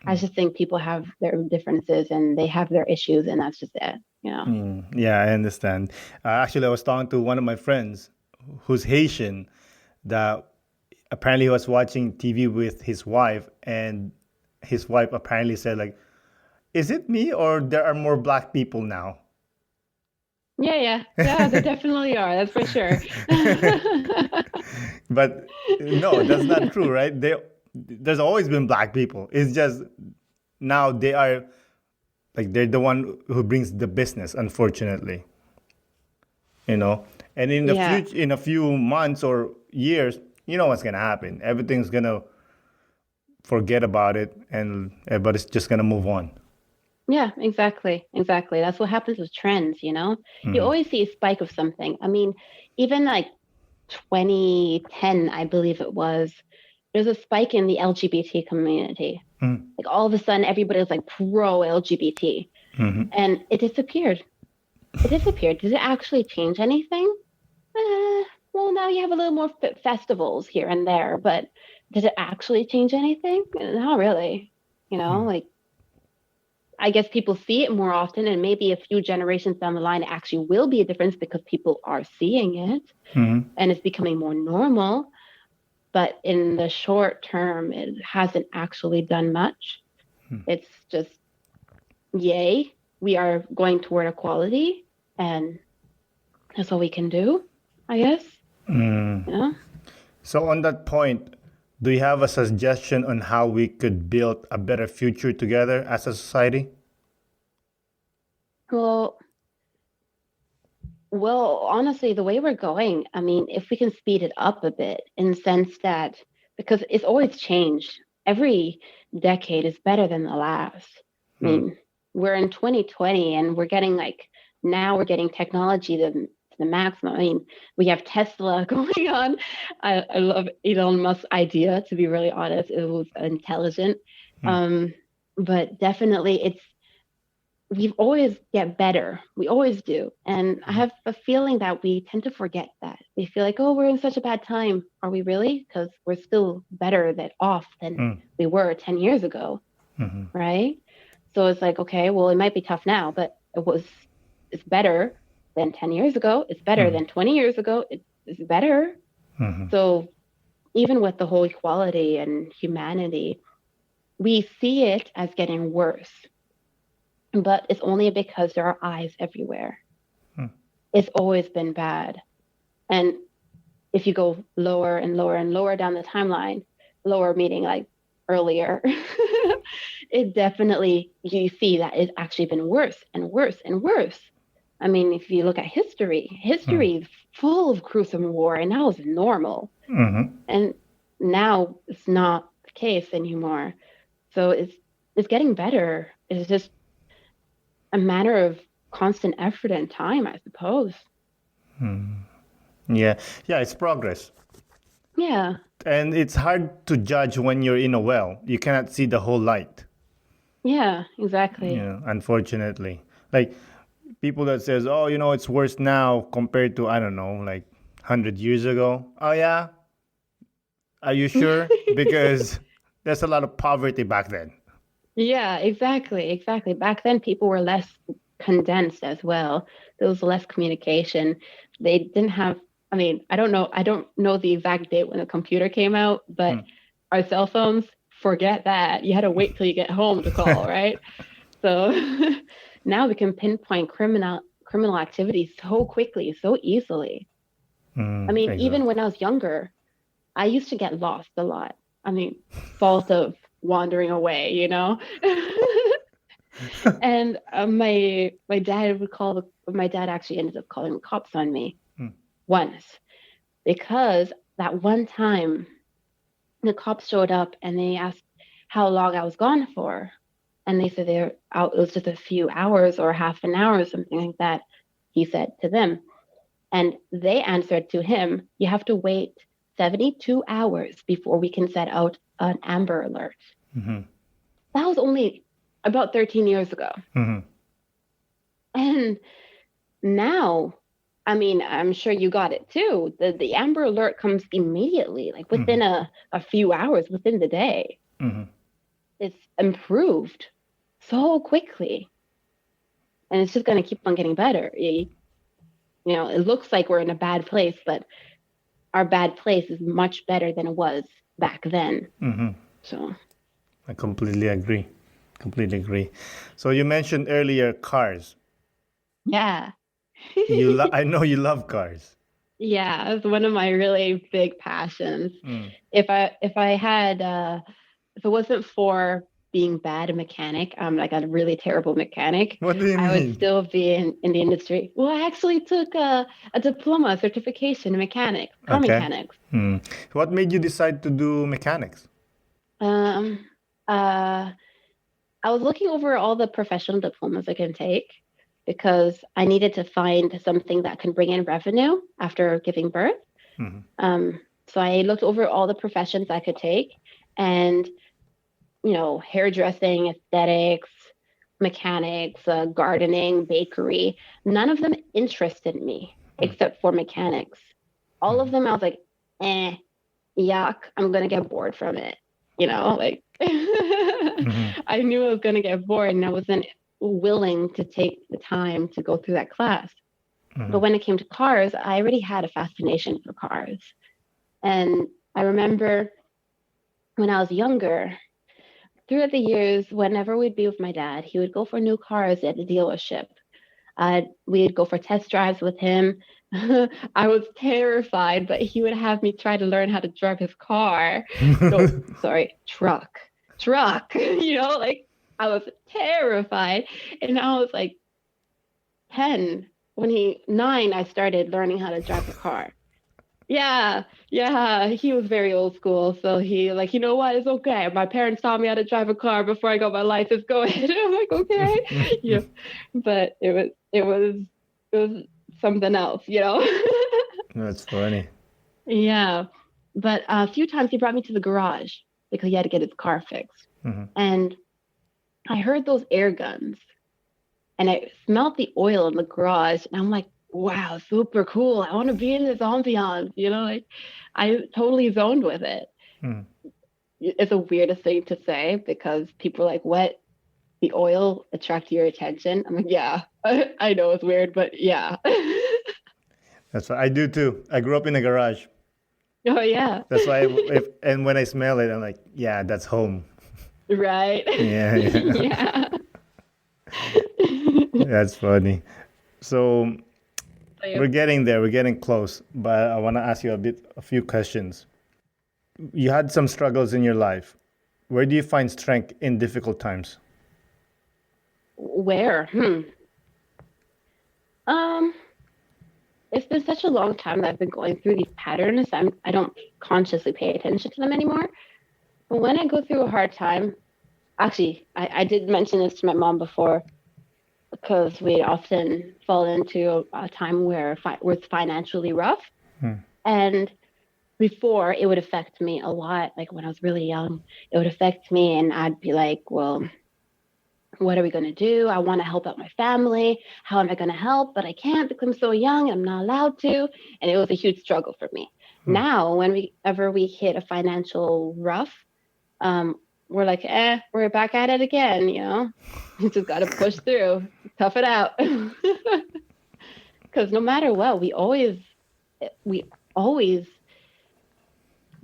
S2: I just think people have their differences and they have their issues, and that's just it.
S1: Yeah, I understand. Actually, I was talking to one of my friends who's Haitian that apparently was watching TV with his wife, and his wife apparently said like, "Is it me or there are more black people now?"
S2: Yeah, yeah, yeah. There definitely are. That's for sure.
S1: But no, that's not true, right? There's always been black people. It's just now they are like they're the one who brings the business, unfortunately. you know and in the
S2: Yeah,
S1: future, in a few months or years, you know what's gonna happen. Everything's gonna forget about it, and everybody's just gonna move on.
S2: yeah, exactly, exactly. That's what happens with trends. You always see a spike of something. I mean, even like 2010, I believe it was, there's a spike in the LGBT community. Like all of a sudden, everybody was like pro LGBT, and it disappeared. It disappeared. Did it actually change anything? Well, now you have a little more festivals here and there, but did it actually change anything? Not really. Like I guess people see it more often, and maybe a few generations down the line, it actually will be a difference because people are seeing it and it's becoming more normal. But in the short term, it hasn't actually done much. It's just, yay, we are going toward equality, and that's all we can do, I guess.
S1: So on that point, do you have a suggestion on how we could build a better future together as a society?
S2: Well, Well, honestly, the way we're going, I mean, if we can speed it up a bit in the sense that, because it's always changed, every decade is better than the last. I mean, we're in 2020 and we're getting technology the maximum. I mean, we have Tesla going on. I love Elon Musk's idea, to be really honest. It was intelligent. But definitely we always get better. We always do. And I have a feeling that we tend to forget that. We feel like, oh, we're in such a bad time. Are we really? Because we're still better off than we were 10 years ago. Right? So it's like, okay, well, it might be tough now, but it's better than 10 years ago. It's better than 20 years ago. It's better. So even with the whole equality and humanity, we see it as getting worse. But it's only because there are eyes everywhere. It's always been bad. And if you go lower and lower and lower down the timeline, lower meaning like earlier, it definitely, you see that it's actually been worse and worse and worse. I mean, if you look at history is full of gruesome war, and now it's normal. And now it's not the case anymore. So it's getting better. It's just a matter of constant effort and time, I suppose.
S1: Yeah, it's progress.
S2: Yeah.
S1: And it's hard to judge when you're in a well. You cannot see the whole light.
S2: Yeah, exactly.
S1: Unfortunately. Like people that says, oh, it's worse now compared to, I don't know, like 100 years ago. Oh, yeah? Are you sure? Because there's a lot of poverty back then.
S2: Yeah, exactly. Back then, people were less condensed as well. There was less communication. They didn't have, I mean, I don't know the exact date when the computer came out, but our cell phones, forget that. You had to wait till you get home to call, right? So now we can pinpoint criminal activity so quickly, so easily. I mean,
S1: exactly.
S2: Even when I was younger, I used to get lost a lot. I mean, fault of wandering away, And my dad actually ended up calling the cops on me once, because that one time the cops showed up and they asked how long I was gone for, and they said it was just a few hours or half an hour or something like that, he said to them. And they answered to him, you have to wait 72 hours before we can set out an Amber Alert. That was only about 13 years ago. And now, I mean, I'm sure you got it too. The Amber Alert comes immediately, like within a few hours, within the day. It's improved so quickly. And it's just going to keep on getting better. It looks like we're in a bad place, but our bad place is much better than it was back then. So
S1: I completely agree. So you mentioned earlier cars.
S2: Yeah.
S1: I know you love cars.
S2: Yeah, it's one of my really big passions. If it wasn't for being bad mechanic, I'm like a really terrible mechanic.
S1: What do you mean?
S2: I would still be in the industry. Well, I actually took a diploma certification in mechanics, car mechanics.
S1: What made you decide to do mechanics?
S2: I was looking over all the professional diplomas I can take because I needed to find something that can bring in revenue after giving birth. So I looked over all the professions I could take, and hairdressing, aesthetics, mechanics, gardening, bakery. None of them interested me except for mechanics. All of them, I was like, yuck, I'm gonna get bored from it. I knew I was gonna get bored, and I wasn't willing to take the time to go through that class. But when it came to cars, I already had a fascination for cars. And I remember when I was younger, throughout the years, whenever we'd be with my dad, he would go for new cars at the dealership. We'd go for test drives with him. I was terrified, but he would have me try to learn how to drive his car. Truck. I was terrified. And I was like 10. 9, I started learning how to drive a car. Yeah, he was very old school. So he like, you know what? It's okay. My parents taught me how to drive a car before I got my license. Go ahead. I'm like, okay. But it was something else, you know?
S1: That's funny.
S2: Yeah. But a few times he brought me to the garage because he had to get his car fixed.
S1: Hmm.
S2: And I heard those air guns and I smelled the oil in the garage. And I'm like, wow, super cool. I want to be in this ambiance, you know, like I totally zoned with it.
S1: Hmm.
S2: It's the weirdest thing to say because people are like, what? The oil attract your attention? I'm like, yeah, I know it's weird, but yeah.
S1: That's what I do too. I grew up in a garage.
S2: Oh, yeah.
S1: That's why if and when I smell it, I'm like, yeah, that's home.
S2: Right.
S1: Yeah, yeah.
S2: Yeah.
S1: That's funny. So
S2: So, yeah.
S1: we're getting there. We're getting close. But I want to ask you a few questions. You had some struggles in your life. Where do you find strength in difficult times?
S2: Where? Um, it's been such a long time that I've been going through these patterns. I don't consciously pay attention to them anymore. But when I go through a hard time, actually, I did mention this to my mom before because we often fall into a time where it's financially rough.
S1: Hmm.
S2: And before, it would affect me a lot. Like when I was really young, it would affect me, and I'd be like, well, what are we going to do? I want to help out my family. How am I going to help? But I can't because I'm so young and I'm not allowed to. And it was a huge struggle for me.
S1: Hmm.
S2: Now, whenever we hit a financial rough, we're like, we're back at it again, you know? You just got to push through, tough it out. Because no matter what, we always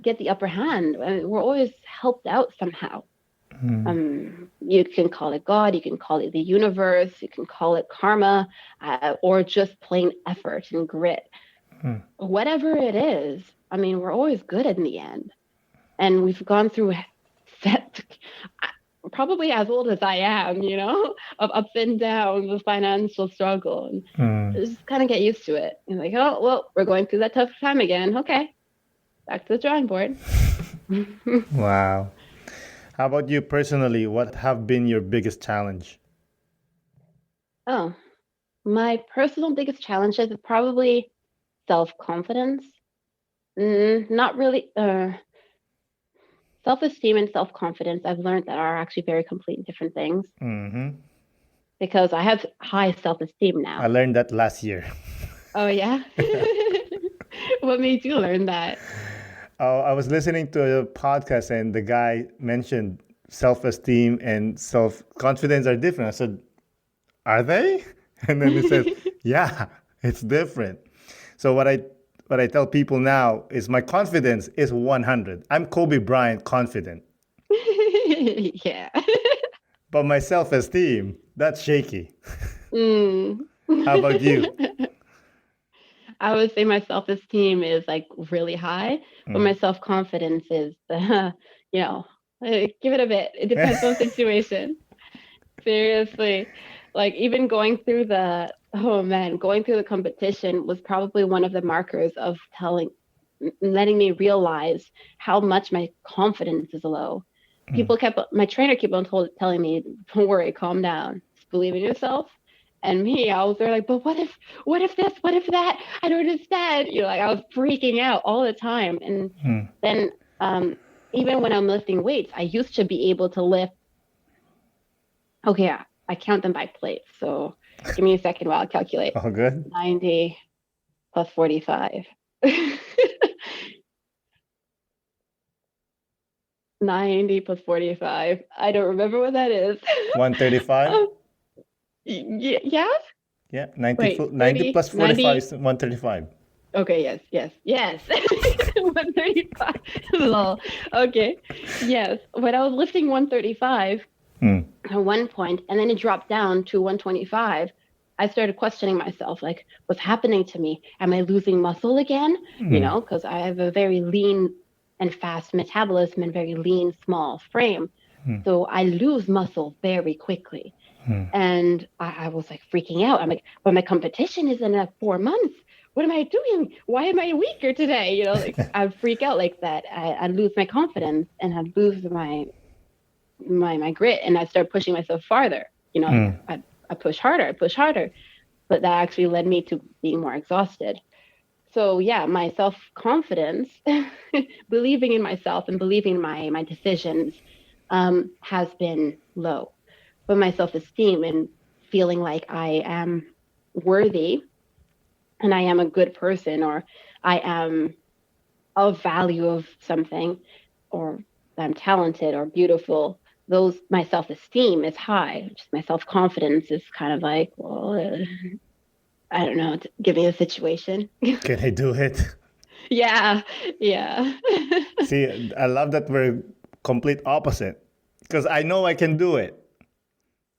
S2: get the upper hand. I mean, we're always helped out somehow. You can call it God, you can call it the universe, you can call it karma, or just plain effort and grit. Whatever it is, I mean, we're always good in the end. And we've gone through that, probably as old as I am, you know, of ups and downs, the financial struggle. And just kind of get used to it. And like, oh, well, we're going through that tough time again. Okay, back to the drawing board.
S1: Wow. How about you personally? What have been your biggest challenge?
S2: Oh, my personal biggest challenges is probably self-confidence. Not really. Self-esteem and self-confidence, I've learned that are actually very complete different things
S1: Hmm.
S2: because I have high self-esteem
S1: I
S2: now.
S1: learned that last year.
S2: Oh, yeah? What made you learn that?
S1: I was listening to a podcast and the guy mentioned self-esteem and self-confidence are different. I said, are they? And then he says, yeah, it's different. So what I tell people now is my confidence is 100. I'm Kobe Bryant confident,
S2: Yeah.
S1: but my self-esteem, that's shaky.
S2: Mm.
S1: How about you?
S2: I would say my self-esteem is like really high, but my self-confidence is, you know, give it a bit. It depends on the situation. Seriously. Like even going through the competition was probably one of the markers of letting me realize how much my confidence is low. My trainer kept on telling me, don't worry, calm down, just believe in yourself. And me, I was there like, but what if this, what if that? I don't understand. You know, like I was freaking out all the time. And then even when I'm lifting weights, I used to be able to lift. Okay, yeah, I count them by plates. So give me a second while I calculate.
S1: All good?
S2: 90 plus 45. 90 plus 45. I don't remember what that is.
S1: 135?
S2: Yeah?
S1: Yeah, 90,
S2: Wait,
S1: 90
S2: 30,
S1: plus 45 is 135.
S2: Okay, yes. 135. Lol. Okay. Yes. When I was lifting 135 at one point, and then it dropped down to 125, I started questioning myself, like, what's happening to me? Am I losing muscle again? You know, because I have a very lean and fast metabolism and very lean, small frame. So I lose muscle very quickly. And I was like freaking out. I'm like, but my competition is in 4 months. What am I doing? Why am I weaker today? You know, like I'd freak out like that. I'd lose my confidence and I'd lose my grit, and I'd start pushing myself farther. You know, I push harder. but that actually led me to being more exhausted. So yeah, my self-confidence, believing in myself and believing in my decisions, has been low. But my self-esteem and feeling like I am worthy and I am a good person, or I am of value of something, or I'm talented or beautiful, those my self-esteem is high. Just my self-confidence is kind of like, well, I don't know, give me a situation.
S1: Can I do it?
S2: Yeah, yeah.
S1: See, I love that we're complete opposite because I know I can do it.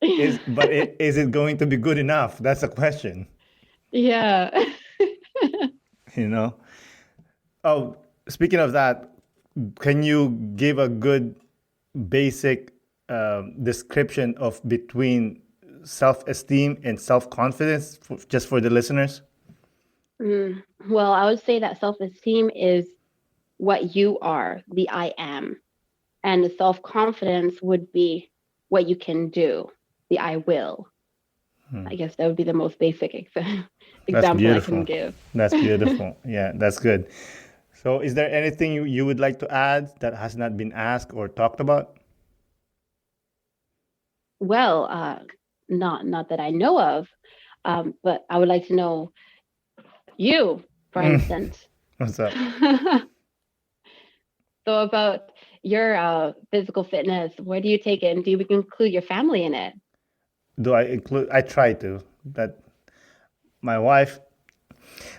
S1: Is it going to be good enough? That's the question,
S2: Yeah.
S1: you know? Oh, speaking of that, can you give a good basic description of between self-esteem and self-confidence just for the listeners?
S2: Well, I would say that self-esteem is what you are, the I am. And the self-confidence would be what you can do, the I will. I guess that would be the most basic
S1: That's
S2: example I can
S1: beautiful.
S2: give.
S1: That's beautiful. Yeah, that's good. So, is there anything you would like to add that has not been asked or talked about?
S2: Well, not that I know of, but I would like to know you, for instance.
S1: What's up?
S2: So about your physical fitness, where do you take it, and do you include your family in it?
S1: Do I include? I try to. That my wife.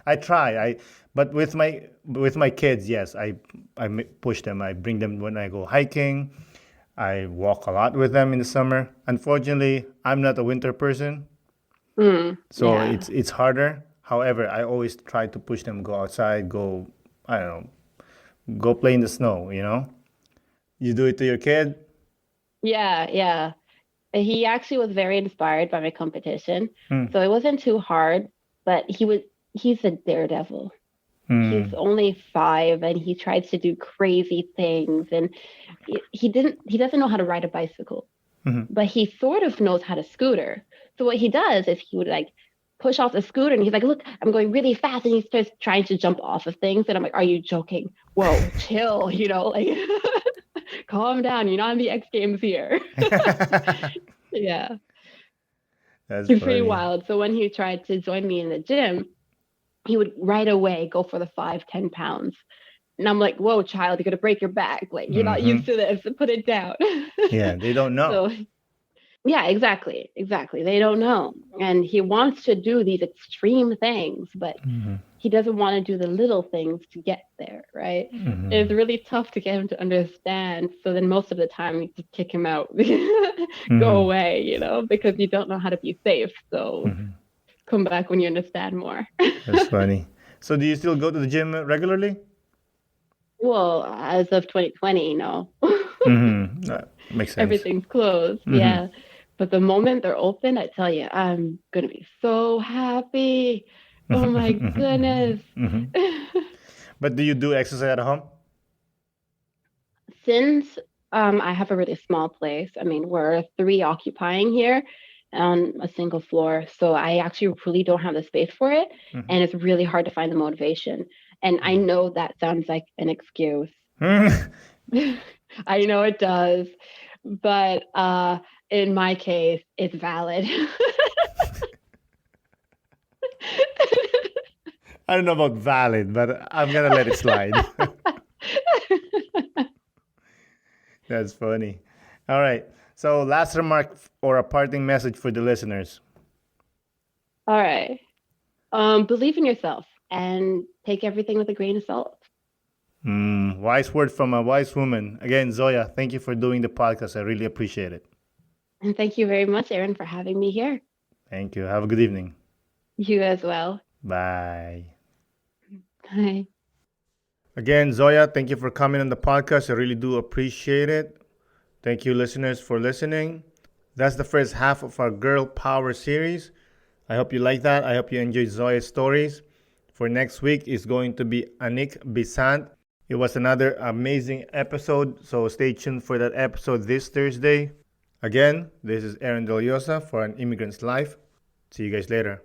S1: I try. But with my kids, yes, I push them. I bring them when I go hiking. I walk a lot with them in the summer. Unfortunately, I'm not a winter person, so
S2: Yeah.
S1: it's harder. However, I always try to push them go outside, go I don't know, go play in the snow. You do it to your kid.
S2: Yeah, yeah. He actually was very inspired by my competition.
S1: Hmm.
S2: So it wasn't too hard, but he's a daredevil. He's only 5 and he tries to do crazy things, and he doesn't know how to ride a bicycle, but he sort of knows how to scooter. So what he does is he would like push off the scooter and he's like, look, I'm going really fast, and he starts trying to jump off of things, and I'm like, are you joking? Whoa, chill, like calm down, you're not in the X Games here. Yeah,
S1: That's
S2: he's pretty
S1: funny.
S2: wild. So when he tried to join me in the gym, he would right away go for the 5-10 pounds. And I'm like, whoa, child, you're gonna break your back. Like, you're not used to this. Put it down.
S1: Yeah, they don't know.
S2: So yeah, exactly. Exactly. They don't know. And he wants to do these extreme things, but he doesn't want to do the little things to get there, right? It's really tough to get him to understand. So then most of the time we just kick him out, go away, because you don't know how to be safe. So come back when you understand more.
S1: That's funny. So, do you still go to the gym regularly?
S2: Well, as of 2020, no.
S1: That makes sense.
S2: Everything's closed. Yeah. But the moment they're open, I tell you, I'm going to be so happy. Oh my goodness.
S1: But do you do exercise at home?
S2: Since I have a really small place, I mean, we're 3 occupying here on a single floor. So I actually really don't have the space for it. And it's really hard to find the motivation. And I know that sounds like an excuse. I know it does. But in my case, it's valid.
S1: I don't know about valid, but I'm going to let it slide. That's funny. All right. So, last remark or a parting message for the listeners.
S2: All right. Believe in yourself and take everything with a grain of salt.
S1: Wise word from a wise woman. Again, Zoya, thank you for doing the podcast. I really appreciate it.
S2: And thank you very much, Aaron, for having me here.
S1: Thank you. Have a good evening.
S2: You as well.
S1: Bye.
S2: Bye.
S1: Again, Zoya, thank you for coming on the podcast. I really do appreciate it. Thank you, listeners, for listening. That's the first half of our Girl Power series. I hope you like that. I hope you enjoyed Zoya's stories. For next week is going to be Anik Bisant. It was another amazing episode, so stay tuned for that episode this Thursday. Again, this is Aaron Deliosa for An Immigrant's Life. See you guys later.